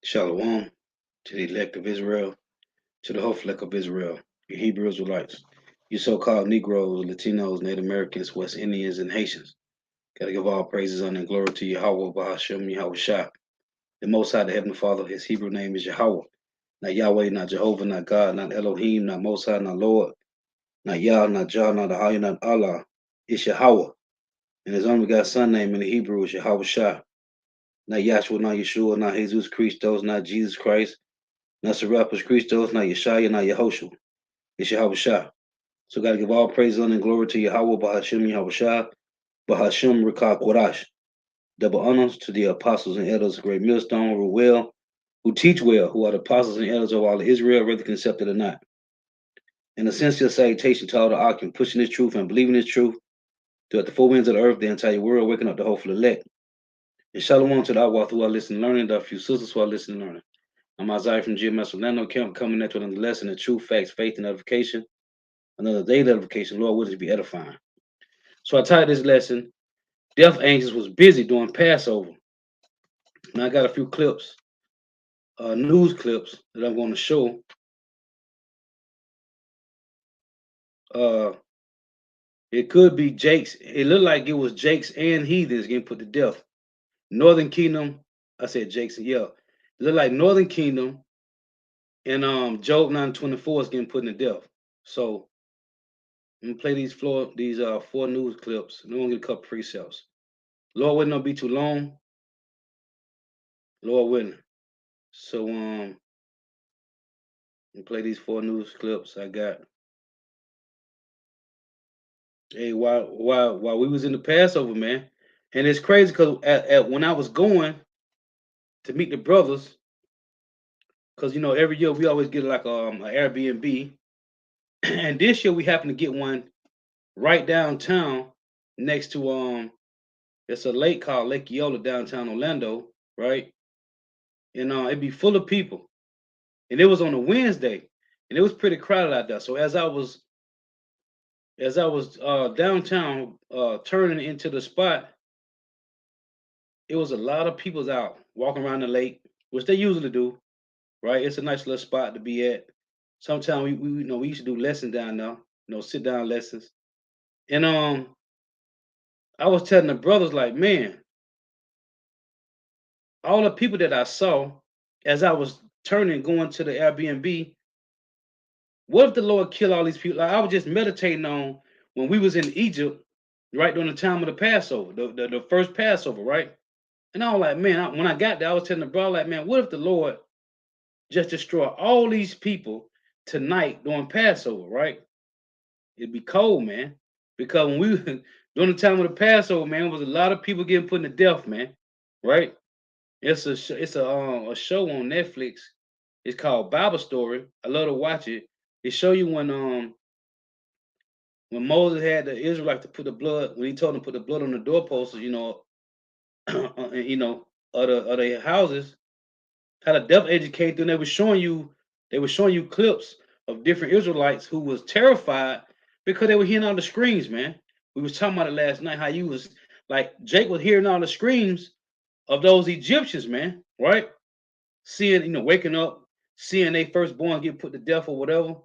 Shalom to the elect of Israel, to the whole flock of Israel, you Hebrew Israelites, you so-called Negroes, Latinos, Native Americans, West Indians, and Haitians. Gotta give all praises, honor, and glory to Yahweh, Bahashem, Yahweh Shah. The Most High, the Heavenly Father, his Hebrew name is Yahweh. Not Yahweh, not Jehovah, not God, not Elohim, not Most High, not Lord, not Yah, not Jah, not Ahayah, not Allah. It's Yahweh. And his only begotten son name in the Hebrew is Yahweh Shah. Not Yahshua, not Yeshua, not Jesus Christos, not Jesus Christ, not Serapis Christos, not Yeshaya, not Yehoshua. It's Yahweh Shah. So gotta give all praise, honor, and glory to Yahweh, Bahashem, Yahweh Shah, Bahashem, Rekah, Kodash. Double honors to the apostles and elders of Great Millstone, who well, who teach well, who are the apostles and elders of all of Israel, whether they accept it or not. And a sincere salutation to all the Akim, pushing this truth and believing this truth throughout the four winds of the earth, the entire world, waking up the hopeful elect. And shalom to the Awah who are listening, learning, the few sisters who are listening, learning. I'm Isaiah from GMS Orlando Camp, coming at you with another lesson in truth, facts, faith, and edification. Another daily edification, Lord, would it be edifying. So I titled this lesson, Death Angels was busy doing Passover. Now I got a few clips, news clips that I'm going to show. It could be Jake's. It looked like it was Jake's and heathens getting put to death. Northern Kingdom, I said Jake's, yeah. It looked like Northern Kingdom and Job 9:24 is getting put in death. So I'm gonna play these four news clips, and then we'll get a couple precepts. Lord willing, don't be too long. Lord willing. So play these four news clips I got. Hey, while we was in the Passover, man, and it's crazy because at when I was going to meet the brothers, because every year we always get like an Airbnb, and this year we happened to get one right downtown next to it's a lake called Lake Eola downtown Orlando, right? And it'd be full of people, and it was on a Wednesday, and it was pretty crowded out there. So as I was downtown turning into the spot, it was a lot of people out walking around the lake, which they usually do, right? It's a nice little spot to be at. Sometimes we used to do lessons down there, sit down lessons. And I was telling the brothers like, man, all the people that I saw as I was turning going to the Airbnb, what if the Lord kill all these people? Like, I was just meditating on when we was in Egypt, right during the time of the Passover, the first Passover, right? And I was like, man, when I got there, I was telling the brother, like, man, what if the Lord just destroy all these people tonight during Passover, right? It'd be cold, man. Because when we during the time of the Passover, man, there was a lot of people getting put to death, man. Right? It's a show on Netflix. It's called Bible Story. I love to watch it. It show you when Moses had the Israelites to put the blood, when he told them to put the blood on the doorposts, of the houses, how the death angel came through, and they were showing you clips of different Israelites who was terrified because they were hearing all the screams, man. We was talking about it last night, how you was like Jake was hearing all the screams of those Egyptians, man, right? Seeing, waking up, seeing they firstborn get put to death or whatever,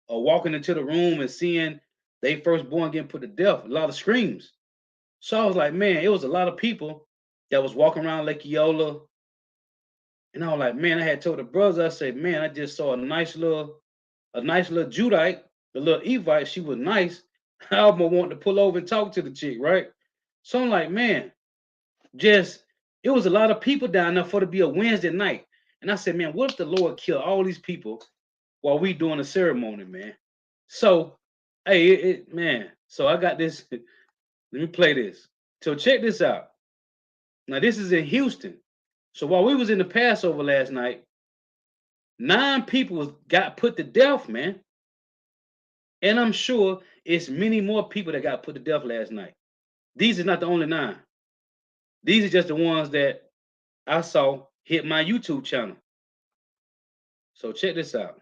or walking into the room and seeing they firstborn getting put to death, a lot of screams. So I was like, man, it was a lot of people that was walking around Lake Eola. And I was like, man, I had told the brothers, I said, man, I just saw a nice little Judite, the little Evite. She was nice. I almost wanted to pull over and talk to the chick, right? So I'm like, man, just it was a lot of people down there for to be a Wednesday night. And I said, man, what if the Lord kill all these people while we doing the ceremony, man? So, hey, man. So I got this. Let me play this. So check this out. Now this is in Houston. So while we was in the Passover last night, 9 people got put to death, man. And I'm sure it's many more people that got put to death last night. These are not the only 9. These are just the ones that I saw hit my YouTube channel. So check this out.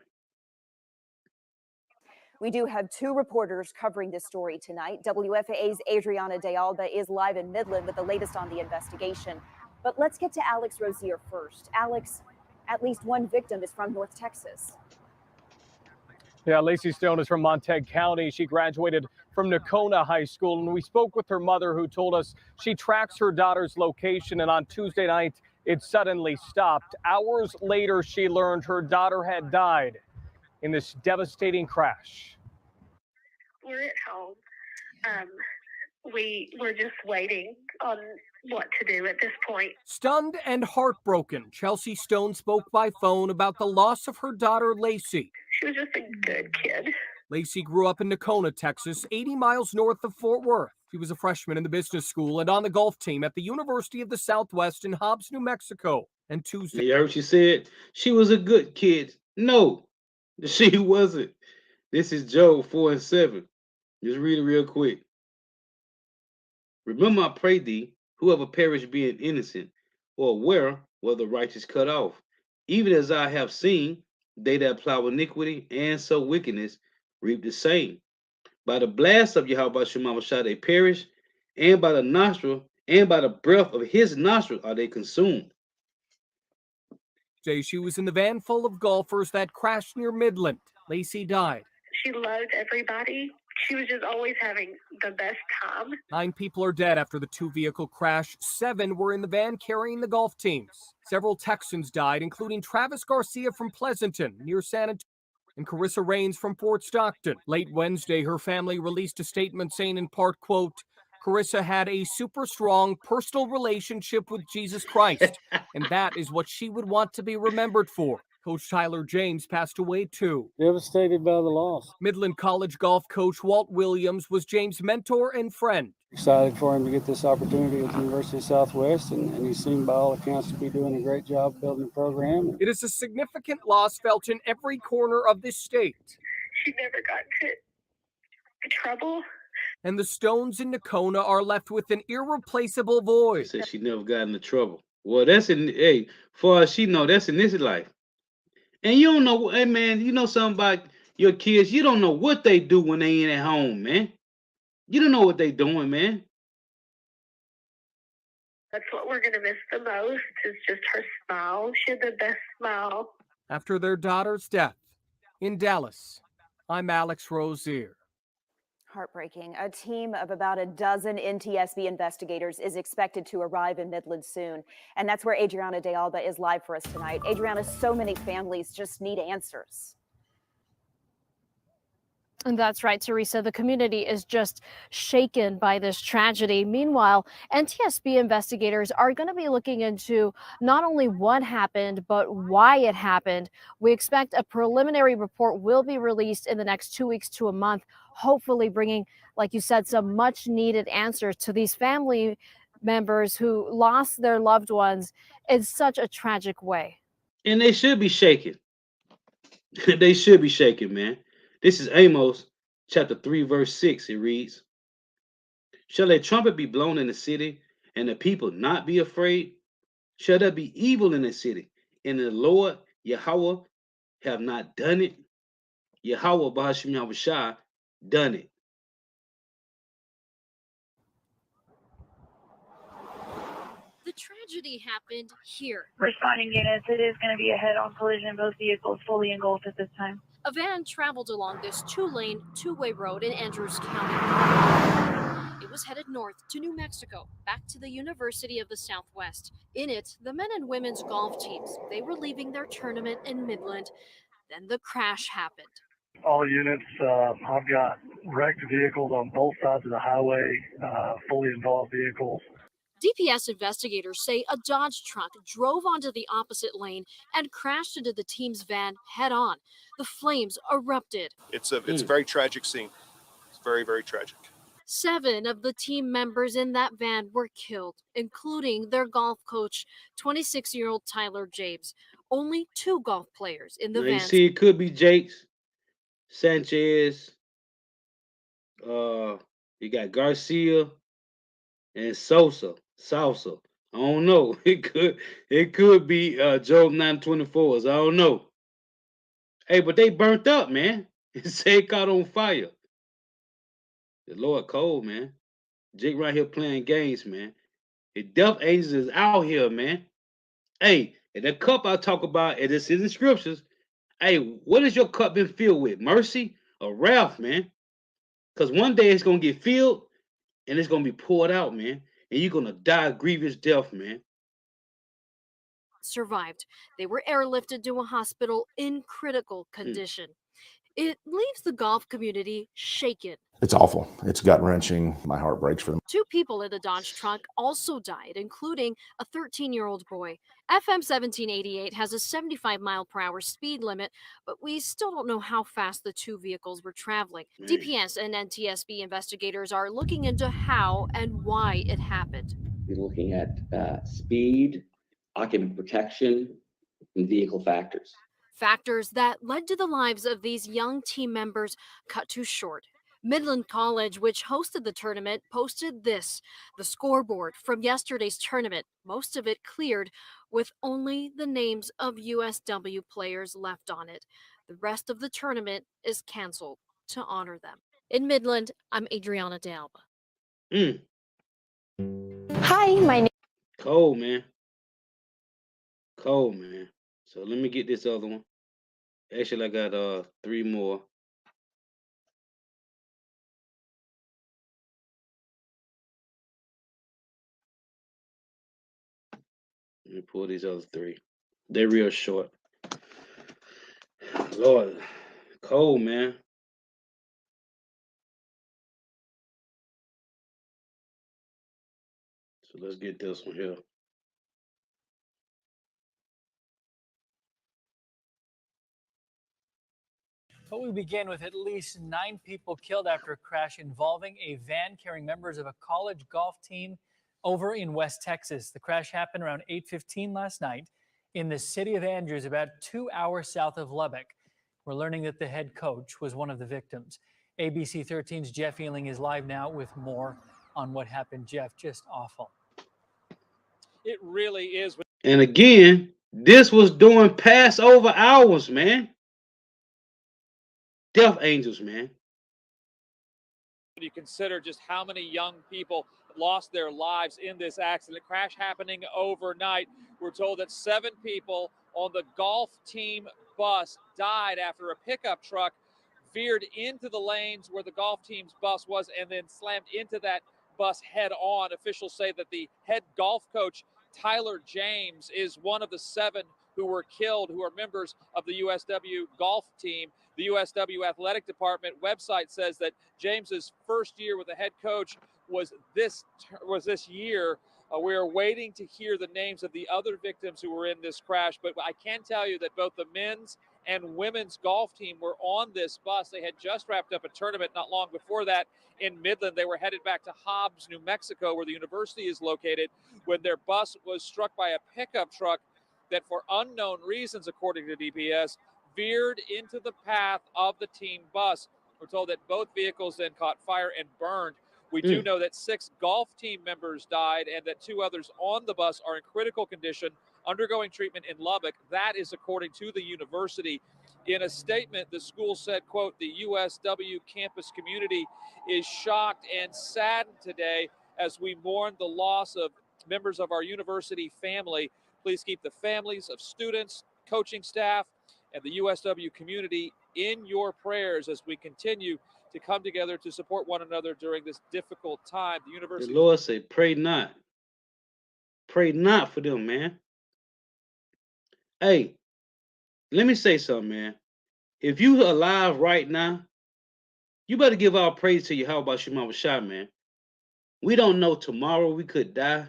We do have 2 reporters covering this story tonight. WFAA's Adriana De Alba is live in Midland with the latest on the investigation. But let's get to Alex Rozier first. Alex, At least one victim is from North Texas. Yeah, Lacey Stone is from Montague County. She graduated from Nocona High School, and we spoke with her mother, who told us she tracks her daughter's location, and on Tuesday night, it suddenly stopped. Hours later, she learned her daughter had died in this devastating crash. We're at home. We were just waiting on what to do at this point. Stunned and heartbroken, Chelsea Stone spoke by phone about the loss of her daughter, Lacey. She was just a good kid. Lacey grew up in Nocona, Texas, 80 miles north of Fort Worth. She was a freshman in the business school and on the golf team at the University of the Southwest in Hobbs, New Mexico. And Tuesday, You heard she said she was a good kid. No, she wasn't. This is Job 4 and 7. Just read it real quick. Remember, I pray thee, whoever perish being innocent, or aware whether righteous cut off, even as I have seen, they that plow iniquity and sow wickedness reap the same. By the blast of Yahweh Shema shall they perish, and by the nostril, and by the breath of his nostril are they consumed. she was in the van full of golfers that crashed near Midland. Lacey died. She loved everybody. She was just always having the best time. 9 people are dead after the 2-vehicle crash. 7 were in the van carrying the golf teams. Several Texans died, including Travis Garcia from Pleasanton, near San Antonio, and Carissa Rains from Fort Stockton. Late Wednesday, her family released a statement saying in part, quote, Carissa had a super strong personal relationship with Jesus Christ, and that is what she would want to be remembered for. Coach Tyler James passed away too. Devastated by the loss. Midland College golf coach Walt Williams was James' mentor and friend. Excited for him to get this opportunity at the University of Southwest, and he seemed by all accounts to be doing a great job building the program. It is a significant loss felt in every corner of this state. She never got into trouble. And the Stones in Nocona are left with an irreplaceable void. She said she never got into trouble. Well, that's in, hey, far as she know, that's in this life. And you don't know, hey man, you know something about your kids, you don't know what they do when they ain't at home, man. You don't know what they doing, man. That's what we're going to miss the most, is just her smile. She had the best smile. After their daughter's death in Dallas, I'm Alex Rozier. Heartbreaking. A team of about a dozen NTSB investigators is expected to arrive in Midland soon. And that's where Adriana De Alba is live for us tonight. Adriana, so many families just need answers. And that's right, Teresa. The community is just shaken by this tragedy. Meanwhile, NTSB investigators are going to be looking into not only what happened, but why it happened. We expect a preliminary report will be released in the next 2 weeks to a month, hopefully bringing, like you said, some much needed answers to these family members who lost their loved ones in such a tragic way. And they should be shaking. They should be shaking, man. This is Amos chapter 3, verse 6. It reads, shall a trumpet be blown in the city, and the people not be afraid? Shall there be evil in the city, and the Lord Yahweh have not done it? Yahweh Bahashim Yahushua done it. The tragedy happened here. Responding units, it is going to be a head-on collision. Both vehicles fully engulfed at this time. A van traveled along this 2-lane, 2-way road in Andrews County. It was headed north to New Mexico, back to the University of the Southwest. In it, the men and women's golf teams, they were leaving their tournament in Midland. Then the crash happened. All units, I've got wrecked vehicles on both sides of the highway, fully involved vehicles. DPS investigators say a Dodge truck drove onto the opposite lane and crashed into the team's van head on. The flames erupted. It's a very tragic scene. It's very, very tragic. 7 of the team members in that van were killed, including their golf coach, 26-year-old Tyler James. Only 2 golf players in the Now, van. you see, it could be Jakes, Sanchez, you got Garcia and Salsa. I don't know. It could be Job 924s. I don't know. Hey, but they burnt up, man. It say it caught on fire. The Lord cold, man. Jake right here playing games, man. The death angels is out here, man. Hey, And that cup I talk about, and it's in the scriptures. Hey, what has your cup been filled with? Mercy or wrath, man? Because one day it's gonna get filled and it's gonna be poured out, man. And you're gonna die a grievous death, man. Survived. They were airlifted to a hospital in critical Mm. condition. It leaves the golf community shaken. It's awful. It's gut wrenching. My heart breaks for them. 2 people in the Dodge truck also died, including a 13-year-old boy. FM 1788 has a 75-mile-per-hour speed limit, but we still don't know how fast the 2 vehicles were traveling. Man. DPS and NTSB investigators are looking into how and why it happened. We're looking at speed, occupant protection, and vehicle factors. Factors that led to the lives of these young team members cut too short. Midland College, which hosted the tournament, posted this: the scoreboard from yesterday's tournament, most of it cleared, with only the names of USW players left on it. The rest of the tournament is canceled to honor them. In Midland, I'm Adriana De Alba. Mm. Hi, my name. Cold, man. Cold, man. So let me get this other one. Actually, I got 3 more. Let me pull these other 3. They're real short. Lord, cold, man. So let's get this one here. But we begin with at least 9 people killed after a crash involving a van carrying members of a college golf team over in West Texas. The crash happened around 8:15 last night in the city of Andrews, about 2 hours south of Lubbock. We're learning that the head coach was one of the victims. ABC 13's Jeff Ealing is live now with more on what happened. Jeff, just awful. It really is. And again, this was during Passover hours, man. Death angels, man. You consider just how many young people lost their lives in this accident. Crash happening overnight. We're told that 7 people on the golf team bus died after a pickup truck veered into the lanes where the golf team's bus was and then slammed into that bus head on. Officials say that the head golf coach, Tyler James, is one of the 7 who were killed, who are members of the USW golf team. The USW Athletic Department website says that James's first year with the head coach was this year. We are waiting to hear the names of the other victims who were in this crash, but I can tell you that both the men's and women's golf team were on this bus. They had just wrapped up a tournament not long before that in Midland. They were headed back to Hobbs, New Mexico, where the university is located, when their bus was struck by a pickup truck that, for unknown reasons, according to DPS, veered into the path of the team bus. We're told that both vehicles then caught fire and burned. We do know that 6 golf team members died and that 2 others on the bus are in critical condition, undergoing treatment in Lubbock. That is according to the university. In a statement, the school said, quote, "The USW campus community is shocked and saddened today as we mourn the loss of members of our university family. Please keep the families of students, coaching staff, and the USW community in your prayers as we continue to come together to support one another during this difficult time." The university. The Lord say, pray not. Pray not for them, man. Hey, let me say something, man. If you alive right now, you better give all praise to Yahweh about Shema Shah, man. We don't know, tomorrow we could die.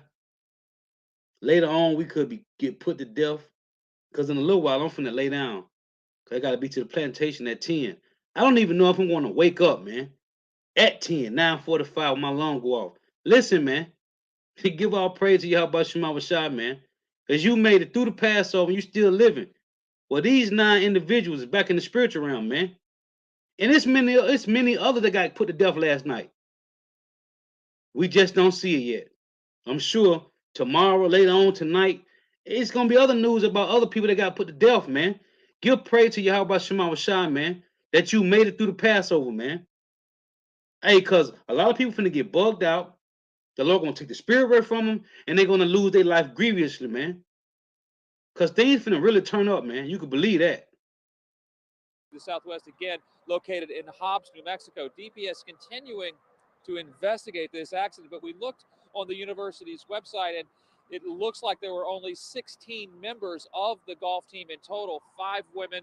Later on, we could get put to death. Because in a little while, I'm finna lay down. Because I got to be to the plantation at 10. I don't even know if I'm going to wake up, man. At 10, 9:45, when my alarm go off. Listen, man. Give all praise to Yahweh Shema Shah, man. Because you made it through the Passover and you still living. Well, these 9 individuals is back in the spiritual realm, man. And it's many others that got put to death last night. We just don't see it yet. I'm sure tomorrow, later on tonight, it's gonna be other news about other people that got put to death, man. Give praise to Yahweh Shema Shah, man, that you made it through the Passover, man. Hey, cause a lot of people finna get bugged out. The Lord gonna take the spirit away from them, and they're gonna lose their life grievously, man. Because things finna really turn up, man. You can believe that. The Southwest again, located in Hobbs, New Mexico. DPS continuing to investigate this accident, but we looked on the university's website and it looks like there were only 16 members of the golf team in total, 5 women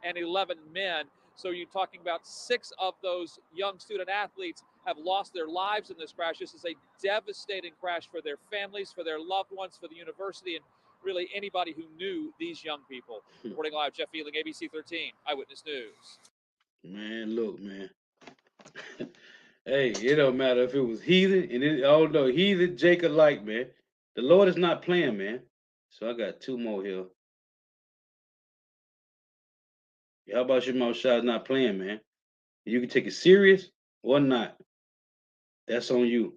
and 11 men. So you're talking about 6 of those young student athletes have lost their lives in this crash. This is a devastating crash for their families, for their loved ones, for the university, and really anybody who knew these young people. Reporting live, Jeff Feeling, ABC 13, Eyewitness News. Man, look, man. Hey, it don't matter if it was heathen and it all know heathen Jake alike, man. The Lord is not playing, man. So I got 2 more here. How about your mouth shot not playing, man? You can take it serious or not. That's on you.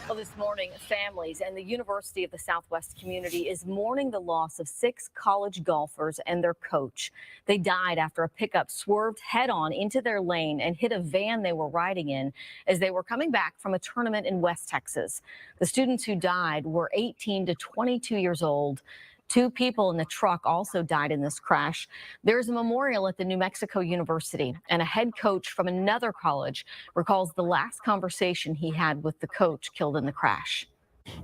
Well, this morning, families and the University of the Southwest community is mourning the loss of 6 college golfers and their coach. They died after a pickup swerved head-on into their lane and hit a van they were riding in as they were coming back from a tournament in West Texas. The students who died were 18 to 22 years old. 2 people in the truck also died in this crash. There's a memorial at the New Mexico University, and a head coach from another college recalls the last conversation he had with the coach killed in the crash.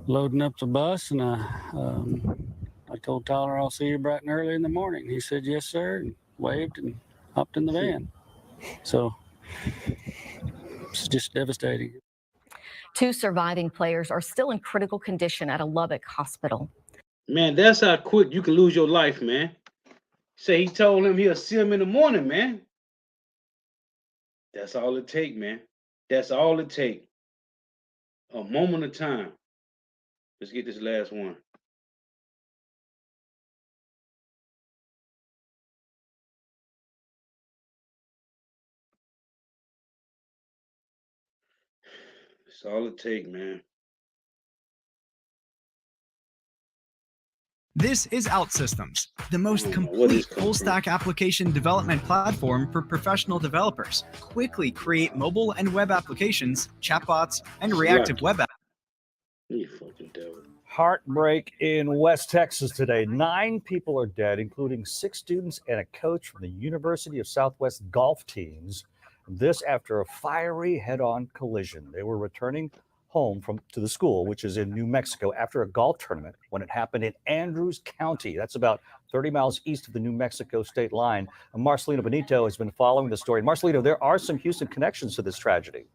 Loading up the bus, and I told Tyler I'll see you bright and early in the morning. He said yes, sir, and waved and hopped in the van. So it's just devastating. 2 surviving players are still in critical condition at a Lubbock hospital. Man, that's how quick you can lose your life, man. Say he told him he'll see him in the morning, man. That's all it take, man. That's all it take. A moment of time. Let's get this last one. That's all it take, man. This is OutSystems, the most complete full-stack application development platform for professional developers. Quickly create mobile and web applications, chatbots, and reactive web apps. You fucking devil. Heartbreak in West Texas today. 9 people are dead, including 6 students and a coach from the University of Southwest golf teams. This after a fiery head-on collision. They were returning home to the school, which is in New Mexico, after a golf tournament when it happened in Andrews County. That's about 30 miles east of the New Mexico state line. And Marcelino Benito has been following the story. Marcelino, there are some Houston connections to this tragedy.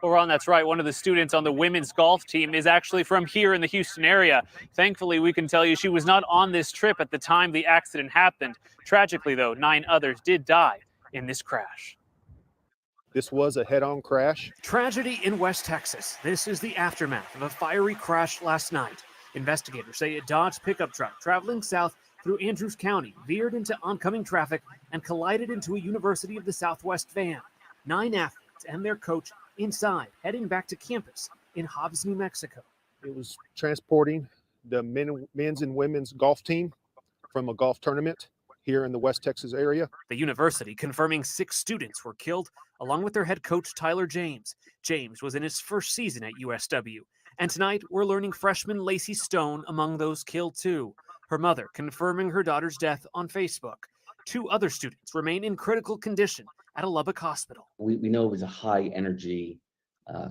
Well, Ron, that's right. One of the students on the women's golf team is actually from here in the Houston area. Thankfully, we can tell you she was not on this trip at the time the accident happened. Tragically, though, 9 others did die in this crash. This was a head-on crash. Tragedy in West Texas. This is the aftermath of a fiery crash last night. Investigators say a Dodge pickup truck traveling south through Andrews County veered into oncoming traffic and collided into a University of the Southwest van. 9 athletes and their coach inside, heading back to campus in Hobbs, New Mexico. It was transporting the men's and women's golf team from a golf tournament here in the West Texas area. The university confirming 6 students were killed, along with their head coach, Tyler James. James was in his first season at USW. And tonight, we're learning freshman Lacey Stone among those killed, too. Her mother confirming her daughter's death on Facebook. 2 other students remain in critical condition at a Lubbock hospital. We know it was a high-energy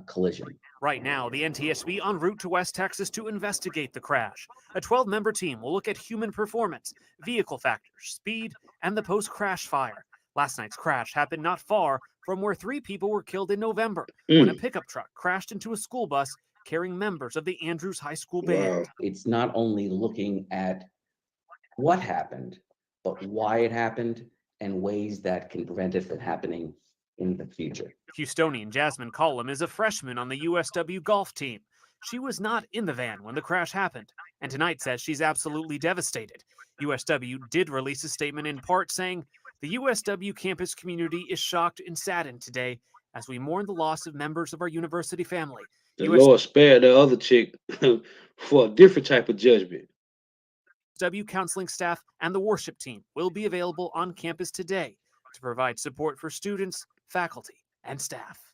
collision. Right now, the NTSB en route to West Texas to investigate the crash. A 12-member team will look at human performance, vehicle factors, speed, and the post-crash fire. Last night's crash happened not far from where 3 people were killed in November when a pickup truck crashed into a school bus carrying members of the Andrews High School band. It's not only looking at what happened, but why it happened and ways that can prevent it from happening in the future. Houstonian Jasmine Collum is a freshman on the USW golf team. She was not in the van when the crash happened, and tonight says she's absolutely devastated. USW did release a statement in part saying, the USW campus community is shocked and saddened today as we mourn the loss of members of our university family. The Lord spared the other chick for a different type of judgment. USW counseling staff and the worship team will be available on campus today to provide support for students, faculty, and staff.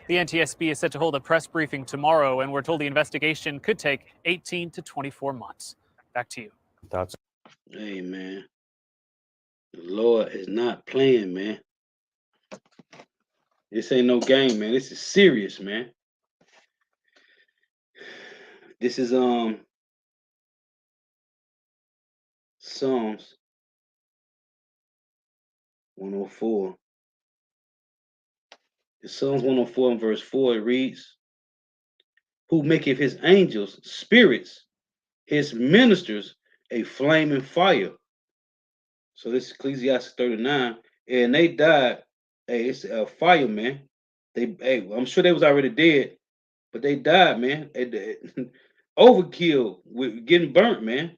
The NTSB is set to hold a press briefing tomorrow, and we're told the investigation could take 18 to 24 months. Back to you. That's Hey, man. The Lord is not playing, man. This ain't no game, man. This is serious, man. This is Psalms 104. In Psalms 104 and verse 4, it reads, who maketh his angels spirits, his ministers a flaming fire. So this is Ecclesiastes 39, and they died. Hey, it's a fire, man. Hey, I'm sure they was already dead, but they died, man. They overkill with getting burnt, man.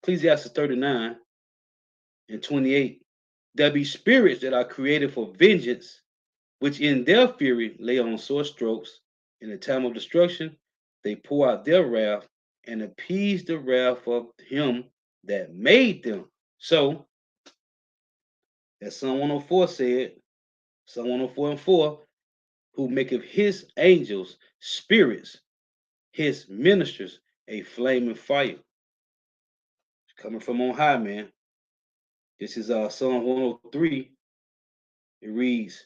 Ecclesiastes 39 and 28. There be spirits that are created for vengeance, which in their fury lay on sore strokes. In the time of destruction, they pour out their wrath and appease the wrath of him that made them. So, as Psalm 104 said, Psalm 104 and 4, who maketh his angels spirits, his ministers a flaming fire. It's coming from on high, man. This is Psalm 103. It reads,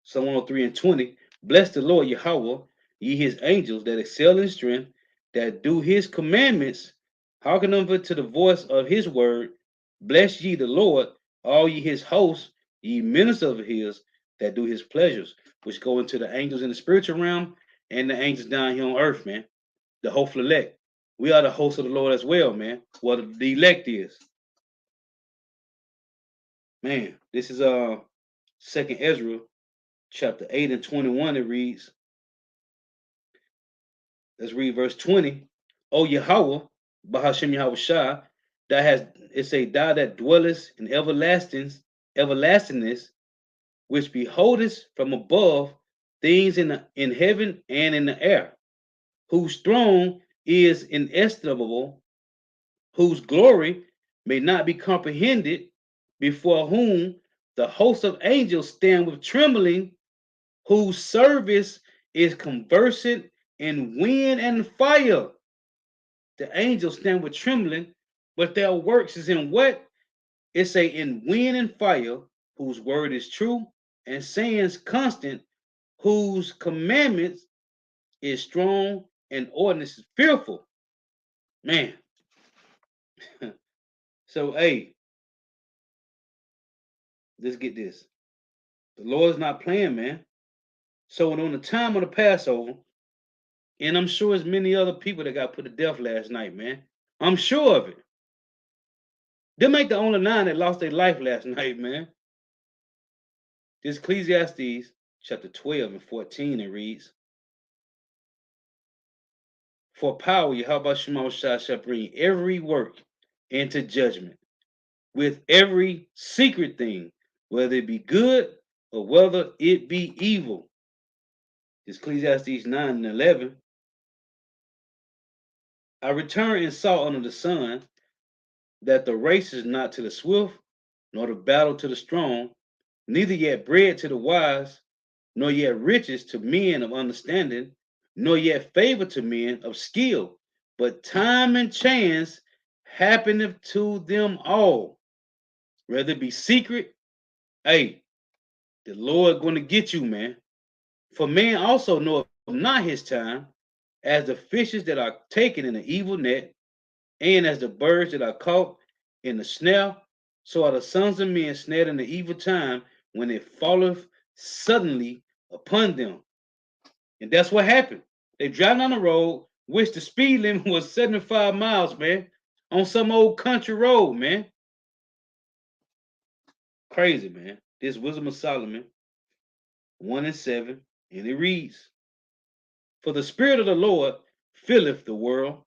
Psalm 103 and 20, bless the Lord Yahweh, ye his angels that excel in strength, that do his commandments, hearken unto the voice of his word. Bless ye the Lord, all ye his hosts, ye ministers of his, that do his pleasures, which go into the angels in the spiritual realm and the angels down here on earth, man. The hopeful elect. We are the hosts of the Lord as well, man. What the elect is. Man, this is 2nd Ezra chapter 8 and 21. It reads, let's read verse 20. O Yahweh, Bahashem Yahweh Shah, that has, it's a thou that dwellest in everlastingness, which beholdest from above things in heaven and in the air, whose throne is inestimable, whose glory may not be comprehended, before whom the host of angels stand with trembling, whose service is conversant in wind and fire. The angels stand with trembling, but their works is in what? It's a in wind and fire, whose word is true, and sayings constant, whose commandments is strong and ordinance is fearful. Man. So, hey, let's get this. The Lord's not playing, man. So, on the time of the Passover, and I'm sure there's many other people that got put to death last night, man. I'm sure of it. Them ain't the only 9 that lost their life last night, man. This Ecclesiastes chapter 12 and 14, it reads, for power, Yahweh Shema shall bring every work into judgment, with every secret thing, whether it be good or whether it be evil. This Ecclesiastes 9 and 11. I returned and saw under the sun that the race is not to the swift, nor the battle to the strong, neither yet bread to the wise, nor yet riches to men of understanding, nor yet favor to men of skill, but time and chance happeneth to them all. Whether it be secret, hey, the Lord going to get you, man. For man also knoweth not his time, as the fishes that are taken in the evil net, and as the birds that are caught in the snare, so are the sons of men snared in the evil time, when it falleth suddenly upon them. And that's what happened. They driving on the road, which the speed limit was 75 miles, man, on some old country road, man. Crazy, man. This Wisdom of Solomon 1 and 7, and it reads, for the Spirit of the Lord filleth the world,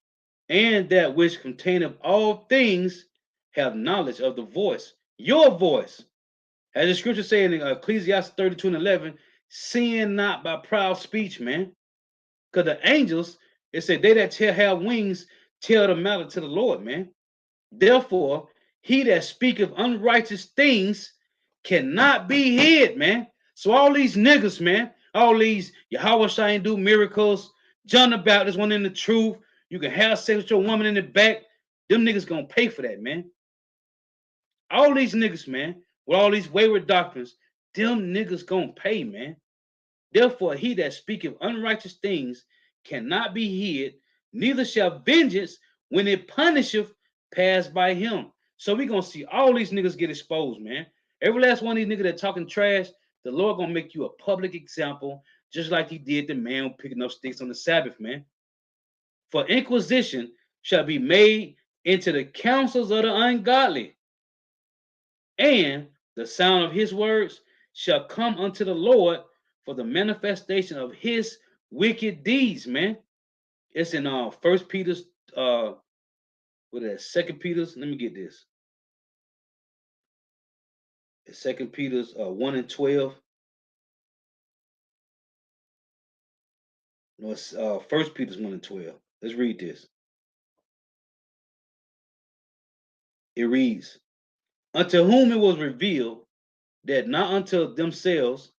and that which containeth all things have knowledge of the voice, your voice. As the scripture saying in Ecclesiastes 32 and 11, sin not by proud speech, man. Because the angels, it said, they that have wings tell the matter to the Lord, man. Therefore, he that speaketh unrighteous things cannot be hid, man. So all these niggas, man, all these Yahweh ain't do miracles, John the Baptist went in the truth, you can have sex with your woman in the back, them niggas gonna pay for that, man. All these niggas, man, with all these wayward doctrines, them niggas gonna pay, man. Therefore, he that speaketh unrighteous things cannot be hid, neither shall vengeance, when it punisheth, pass by him. So we gonna see all these niggas get exposed, man. Every last one of these niggas that talking trash, the Lord gonna make you a public example, just like he did the man picking up sticks on the Sabbath, man. For inquisition shall be made into the counsels of the ungodly, and the sound of his words shall come unto the Lord for the manifestation of his wicked deeds, man. It's in First Peter's what is that? Second Peter's. Let me get this. It's Second Peter's 1 and 12. No, it's First Peter's 1 and 12. Let's read this. It reads, unto whom it was revealed that not unto themselves,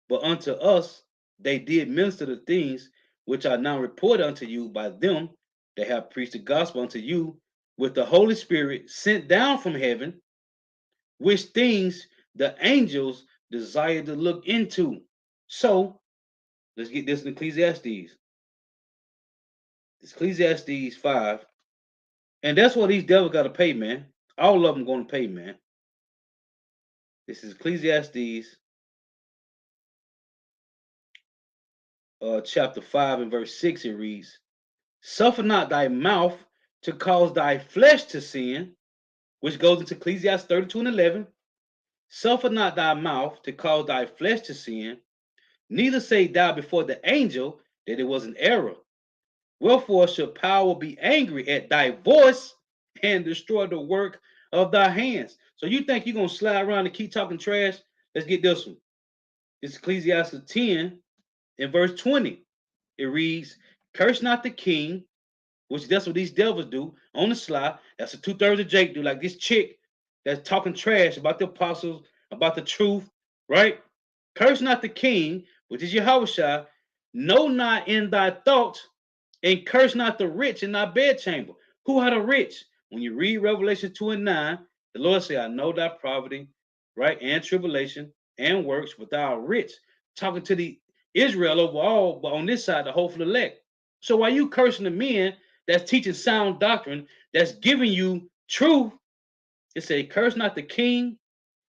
but unto us they did minister the things which are now reported unto you by them that have preached the gospel unto you with the Holy Spirit sent down from heaven, which things the angels desire to look into. So let's get this in Ecclesiastes. Ecclesiastes 5. And that's what these devils got to pay, man. All of them going to pay, man. This is Ecclesiastes chapter 5 and verse 6. It reads, suffer not thy mouth to cause thy flesh to sin, which goes into Ecclesiastes 32 and 11. Suffer not thy mouth to cause thy flesh to sin, neither say thou before the angel that it was an error. Wherefore should power be angry at thy voice and destroy the work of thy hands. So you think you're going to slide around and keep talking trash? Let's get this one. It's Ecclesiastes 10 and verse 20. It reads, curse not the king, which that's what these devils do on the sly. That's what 2/3 of Jake do, like this chick that's talking trash about the apostles, about the truth, right? Curse not the king, which is Yahushua, know not in thy thoughts, and curse not the rich in thy bedchamber. Who are the rich? When you read Revelation 2 and 9, the Lord say, I know thy poverty, right, and tribulation and works, but thou art rich. Talking to the Israel overall, but on this side, the hopeful elect. So while you cursing the men that's teaching sound doctrine, that's giving you truth, it say, curse not the king,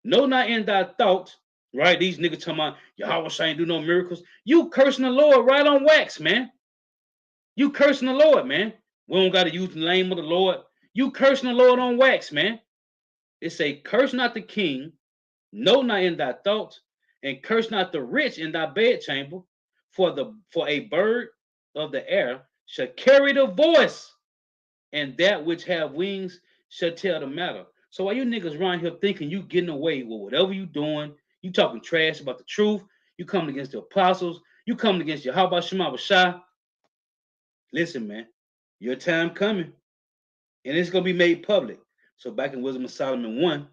know not in thy thoughts, right? These niggas talking about Yahweh ain't do no miracles. You cursing the Lord right on wax, man. You cursing the Lord, man. We don't got to use the name of the Lord. You cursing the Lord on wax, man. It say, curse not the king, know not in thy thoughts, and curse not the rich in thy bedchamber, for a bird of the air shall carry the voice, and that which have wings shall tell the matter. So while you niggas around here thinking you getting away with whatever you doing, you talking trash about the truth, you coming against the apostles, you coming against Yahweh Shema Shah. Listen, man, your time coming, and it's gonna be made public. So back in Wisdom of Solomon 1,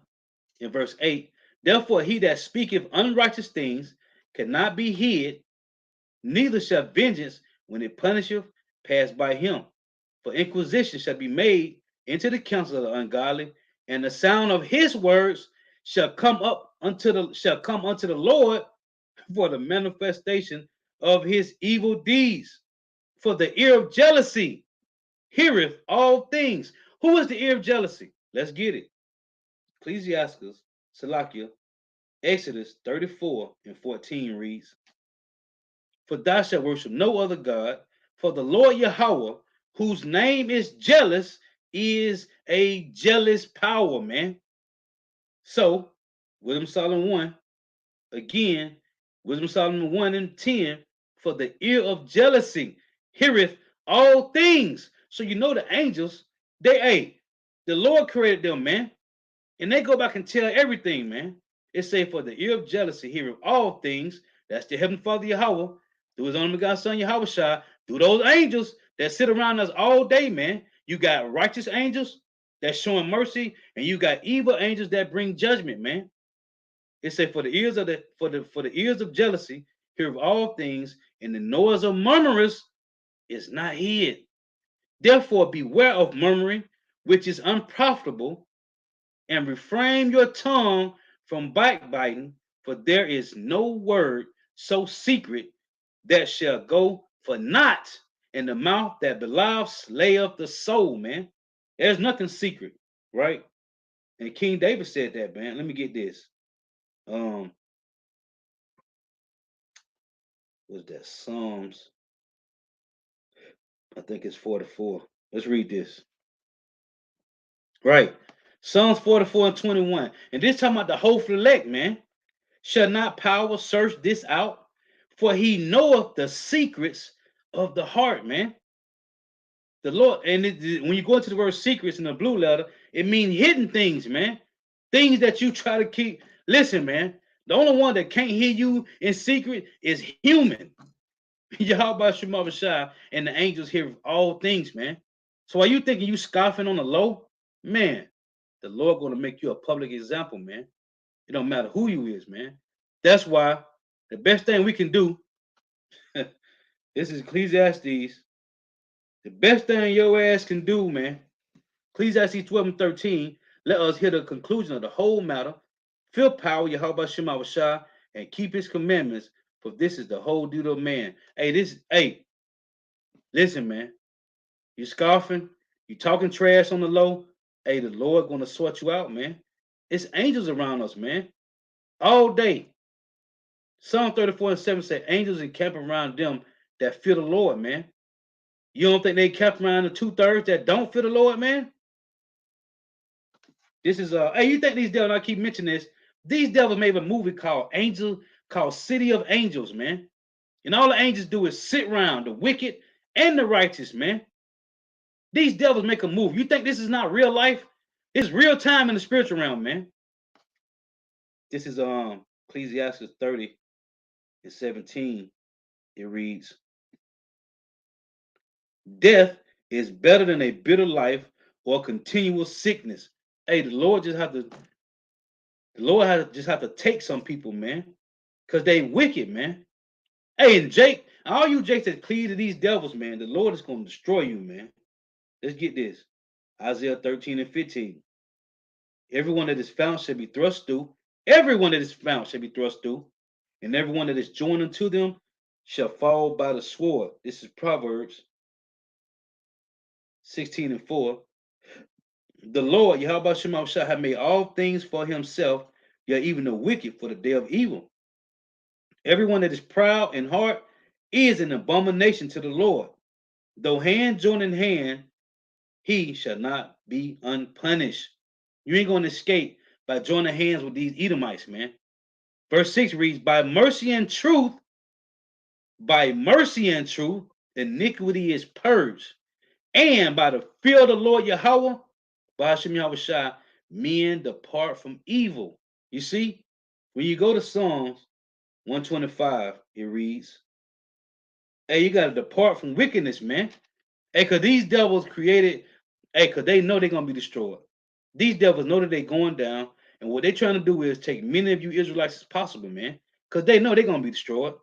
in verse 8, therefore he that speaketh unrighteous things cannot be hid, neither shall vengeance, when it punisheth, pass by him. For inquisition shall be made into the counsel of the ungodly, and the sound of his words shall come unto the Lord for the manifestation of his evil deeds. For the ear of jealousy heareth all things. Who is the ear of jealousy? Let's get it. Ecclesiastes, Salakia, Exodus 34 and 14 reads, for thou shalt worship no other God, for the Lord Yahweh, whose name is jealous, is a jealous power, man. So, Wisdom Solomon 1, again, Wisdom Solomon 1 and 10, for the ear of jealousy heareth all things. So you know the angels, the Lord created them, man. And they go back and tell everything, man. It say, for the ear of jealousy heareth all things. That's the Heavenly Father Yahweh, through his only begotten Son Yahweh Shai, through those angels that sit around us all day, man. You got righteous angels, that's showing mercy, and you got evil angels that bring judgment, man. It said, for the ears of the ears of jealousy hear of all things, and the noise of murmurers is not hid. Therefore beware of murmuring, which is unprofitable, and refrain your tongue from backbiting, for there is no word so secret that shall go for naught in the mouth that belies slayeth the soul, man. There's nothing secret, right? And King David said that, man. Let me get this. Was that Psalms? I think it's 44. Let's read this. Right. Psalms 44 and 21. And this talking about the hopeful elect, man. Shall not power search this out? For he knoweth the secrets of the heart, man. The Lord, and when you go into the word secrets in the blue letter, it means hidden things, man. Things that you try to keep. Listen, man. The only one that can't hear you in secret is human. Yahweh Shema Shai, and the angels hear all things, man. So are you thinking you scoffing on the low? Man, the Lord gonna make you a public example, man. It don't matter who you is, man. That's why the best thing we can do, this is Ecclesiastes. The best thing your ass can do, man. Ecclesiastes 12 and 13. Let us hear the conclusion of the whole matter. Feel power, Yahweh Shema Shai, and keep his commandments, for this is the whole duty of man. Hey, listen, man. You scoffing, you talking trash on the low. Hey, the Lord gonna sort you out, man. It's angels around us, man. All day. Psalm 34 and 7 said, angels encamp around them that fear the Lord, man. You don't think they kept around the 2/3 that don't fear the Lord, man? This is hey, you think these devils, I keep mentioning this, these devils made a movie called City of Angels, man. And all the angels do is sit around the wicked and the righteous, man. These devils make a move. You think this is not real life? It's real time in the spiritual realm, man. This is Ecclesiastes 30 and 17. It reads, death is better than a bitter life or continual sickness. Hey, the Lord just have to take some people, man, because they wicked, man. Hey, and Jake, all you Jakes that cleave to these devils, man, the Lord is going to destroy you, man. Let's get this. Isaiah 13 and 15. Everyone that is found shall be thrust through. Everyone that is found shall be thrust through. And everyone that is joined unto them shall fall by the sword. This is Proverbs 16 and 4. The Lord, Yahweh Shema Shah, have made all things for himself, yet even the wicked for the day of evil. Everyone that is proud in heart is an abomination to the Lord. Though hand join in hand, he shall not be unpunished. You ain't going to escape by joining hands with these Edomites, man. Verse 6 reads, by mercy and truth, iniquity is purged. And by the fear of the Lord Yahweh, by Hashem Yahweh Shai, men depart from evil. You see, when you go to Psalms 125, it reads, hey, you got to depart from wickedness, man. Hey, because these devils created, hey, because they know they're going to be destroyed. These devils know that they're going down, and what they're trying to do is take many of you Israelites as possible, man, because they know they're going to be destroyed.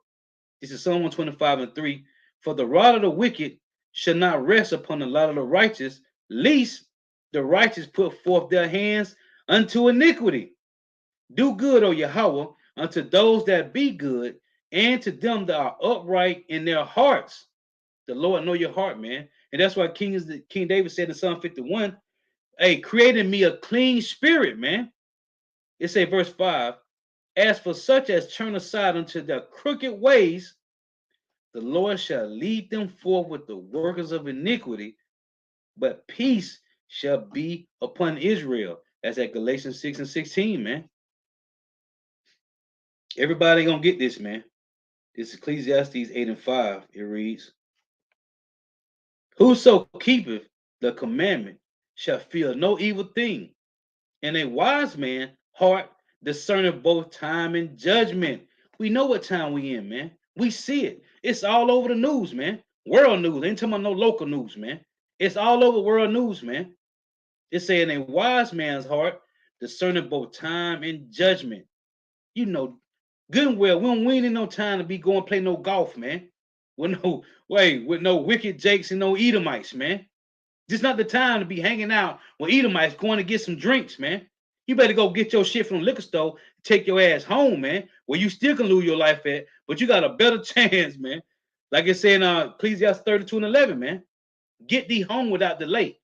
This is Psalm 125 and 3. For the rod of the wicked shall not rest upon the lot of the righteous, lest the righteous put forth their hands unto iniquity. Do good, O Yahweh, unto those that be good, and to them that are upright in their hearts. The Lord know your heart, man. And that's why King David said in Psalm 51, hey, create in me a clean spirit, man. It say verse 5, as for such as turn aside unto their crooked ways, the Lord shall lead them forth with the workers of iniquity, but peace shall be upon Israel. That's at Galatians 6 and 16, man. Everybody gonna get this, man. This is Ecclesiastes 8 and 5. It reads, whoso keepeth the commandment shall fear no evil thing, and a wise man heart discerneth both time and judgment. We know what time we in, man. We see it. It's all over the news, man. World news. Ain't talking about no local news, man. It's all over world news, man. It saying a wise man's heart discerning both time and judgment. You know, good and well, we ain't in no time to be going play no golf, man. With no with no wicked Jakes and no Edomites, man. This not the time to be hanging out with Edomites going to get some drinks, man. You better go get your shit from the liquor store, take your ass home, man, where you still can lose your life at, but you got a better chance, man. Like it said in Ecclesiastes 32 and 11, man. Get thee home without delay,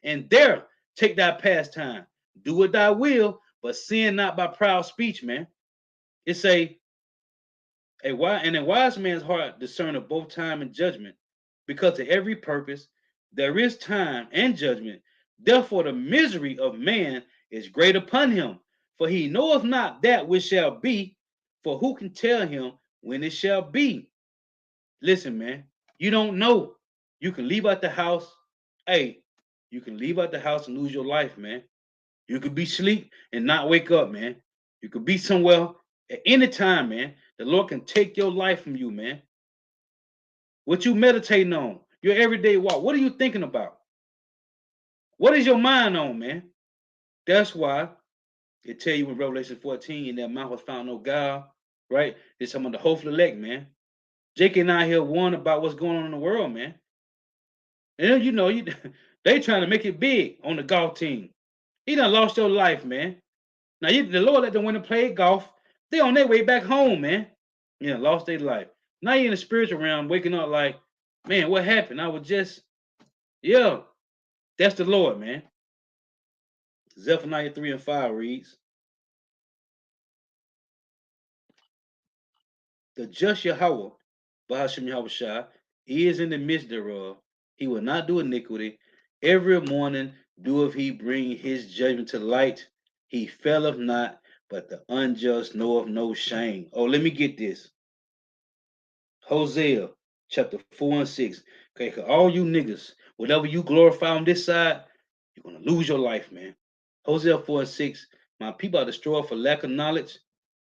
and there take thy pastime. Do what thou will, but sin not by proud speech, man. It say a wise man's heart discerneth both time and judgment, because to every purpose there is time and judgment. Therefore the misery of man is great upon him, for he knoweth not that which shall be, for who can tell him when it shall be? Listen, man, you don't know. You can leave out the house. Hey, you can leave out the house and lose your life, man. You could be asleep and not wake up, man. You could be somewhere at any time, man. The Lord can take your life from you, man. What you meditating on, your everyday walk. What are you thinking about? What is your mind on, man? That's why it tell you in Revelation 14, in that mouth was found no guile, right? It's some of the hopeful elect, man. Jake and I here warn about what's going on in the world, man. And you know, they trying to make it big on the golf team. He done lost your life, man. Now the Lord let them win and play golf. They on their way back home, man. Yeah, lost their life. Now you in the spiritual realm, waking up like, man, what happened? I was just, yeah, that's the Lord, man. Zephaniah 3 and 5 reads, the just Yahweh, Bahashim Yahweh Shai, is in the midst thereof. He will not do iniquity. Every morning doeth he bring his judgment to light. He faileth not, but the unjust knoweth no shame. Oh, let me get this. Hosea chapter 4 and 6. Okay, 'cause all you niggas, whatever you glorify on this side, you're gonna lose your life, man. Hosea 4 and 6. My people are destroyed for lack of knowledge,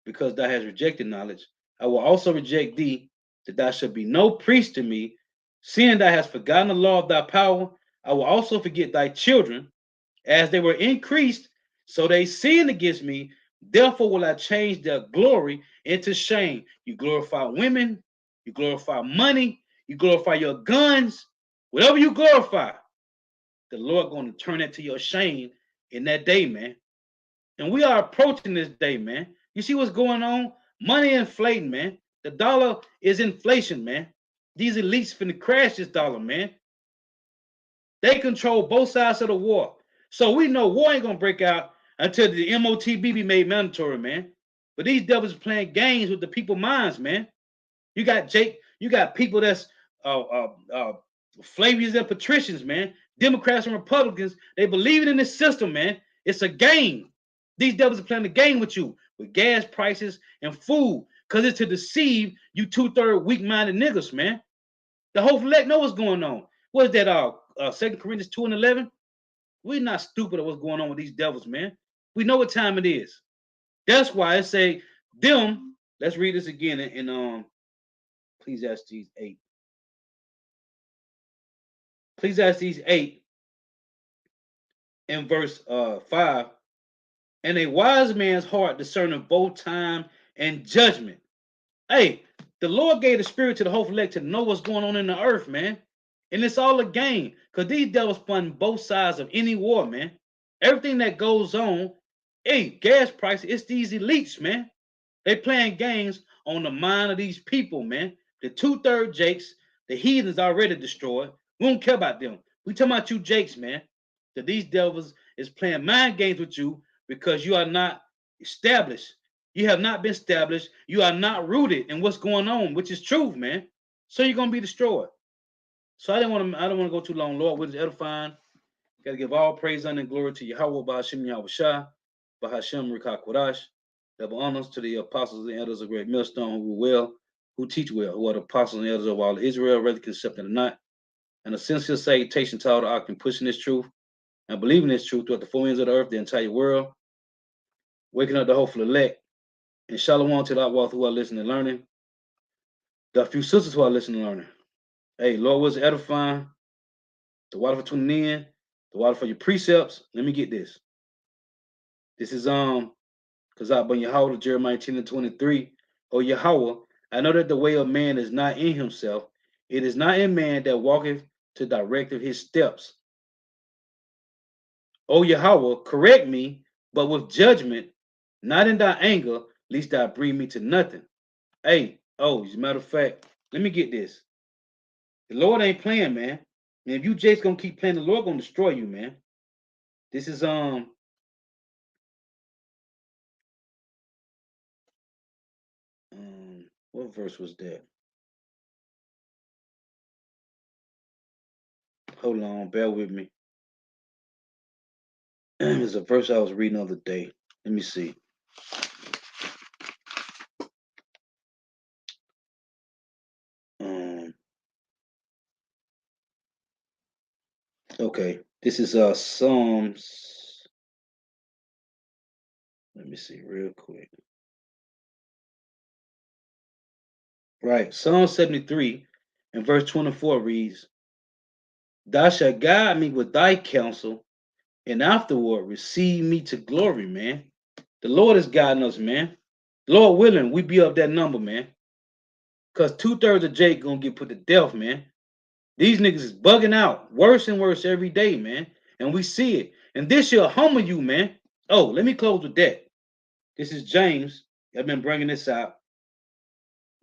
because thou hast rejected knowledge. I will also reject thee, that thou shalt be no priest to me, seeing thou hast forgotten the law of thy power. I will also forget thy children, as they were increased, so they sinned against me. Therefore will I change their glory into shame. You glorify women, you glorify money, you glorify your guns, whatever you glorify, the Lord going to turn that to your shame in that day, man. And we are approaching this day, man. You see what's going on? Money inflating, man. The dollar is inflation, man. These elites finna crash this dollar, man. They control both sides of the war. So we know war ain't gonna break out until the MOTB be made mandatory, man. But these devils are playing games with the people's minds, man. You got Jake, you got people that's Flavians and patricians, man. Democrats and Republicans, they believe in this system, man. It's a game. These devils are playing the game with you, with gas prices and food, because it's to deceive you two-third weak-minded niggas, man. The whole elect know what's going on. What is that? 2 Corinthians 2 and 11. We're not stupid at what's going on with these devils, man. We know what time it is. That's why I say them. Let's read this again in Ecclesiastes 8. Ecclesiastes 8 in verse 5. And a wise man's heart discerning both time and judgment. Hey, the Lord gave the spirit to the whole elect to know what's going on in the earth, man. And it's all a game, because these devils fund both sides of any war, man. Everything that goes on, hey, gas prices, it's these elites, man. They playing games on the mind of these people, man. The two-third Jakes, the heathens already destroyed. We don't care about them. We talking about you Jakes, man. That these devils is playing mind games with you because you are not established. You have not been established. You are not rooted in what's going on, which is truth, man. So you're gonna be destroyed. So I don't want to go too long. Lord, with edifying. Got to give all praise, honor, and glory to Yahweh, Bahashim Yahweh Shah, Bahashim Rikah Kodash. Double honors to the apostles and elders of Great Millstone who teach well, who are the apostles and elders of all Israel, whether accepting or not. And a sincere salutation to all the occupant pushing this truth and believing this truth throughout the four ends of the earth, the entire world, waking up the hopeful elect. And shalom to the outwalk who are listening and learning. The few sisters who are listening and learning. Hey, Lord was edifying. The water for tuning in. The water for your precepts. Let me get this. This is because I ben Yahweh, Jeremiah 10:23. O Yahweh, I know that the way of man is not in himself. It is not in man that walketh to direct of his steps. O Yahweh, correct me, but with judgment, not in thy anger, lest thou bring me to nothing. Hey, as a matter of fact, let me get this. The Lord ain't playing, man. And if you just gonna keep playing, the Lord gonna destroy you, man. This is what verse was that? Hold on, bear with me. There's a verse I was reading the other day. Let me see. Okay, this is Psalms. Let me see real quick. Right, Psalm 73 and verse 24 reads, Thou shalt guide me with thy counsel, and afterward receive me to glory, man. The Lord is guiding us, man. Lord willing, we be up that number, man. Because 2/3 of Jake gonna get put to death, man. These niggas is bugging out worse and worse every day, man. And we see it. And this shall humble you, man. Oh, let me close with that. This is James. I've been bringing this out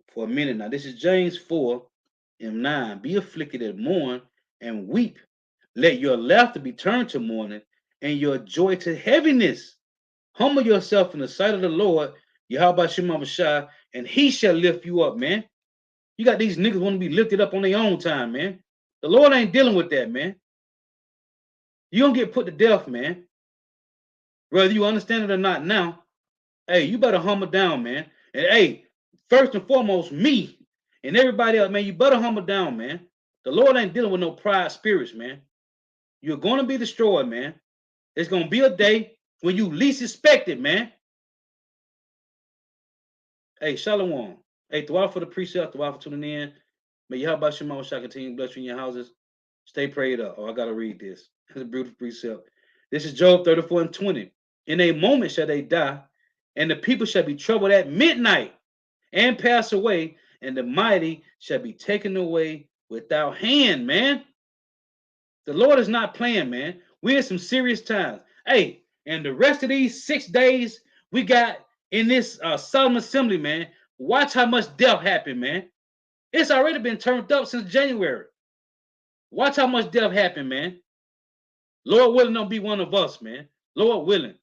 for a minute now. This is James 4:9. Be afflicted and mourn and weep. Let your laughter be turned to mourning and your joy to heaviness. Humble yourself in the sight of the Lord, Yahweh Shema Shai, and he shall lift you up, man. You got these niggas want to be lifted up on their own time, man. The Lord ain't dealing with that, man. You don't get put to death, man. Whether you understand it or not now, hey, you better humble down, man. And hey, first and foremost, me and everybody else, man, you better humble down, man. The Lord ain't dealing with no pride spirits, man. You're going to be destroyed, man. There's going to be a day when you least expect it, man. Hey, Shalom. Hey, throughout for the precept, throughout for tuning in. May Yahweh Shema shall continue to bless you in your houses. Stay prayed up. Oh, I got to read this. It's a beautiful precept. This is Job 34:20. In a moment shall they die, and the people shall be troubled at midnight and pass away, and the mighty shall be taken away without hand, man. The Lord is not playing, man. We're in some serious times. Hey, and the rest of these 6 days we got in this solemn assembly, man, watch how much death happened, man. It's already been turned up since January. Watch how much death happened, man. Lord willing, don't be one of us, man. Lord willing.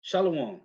Shalom.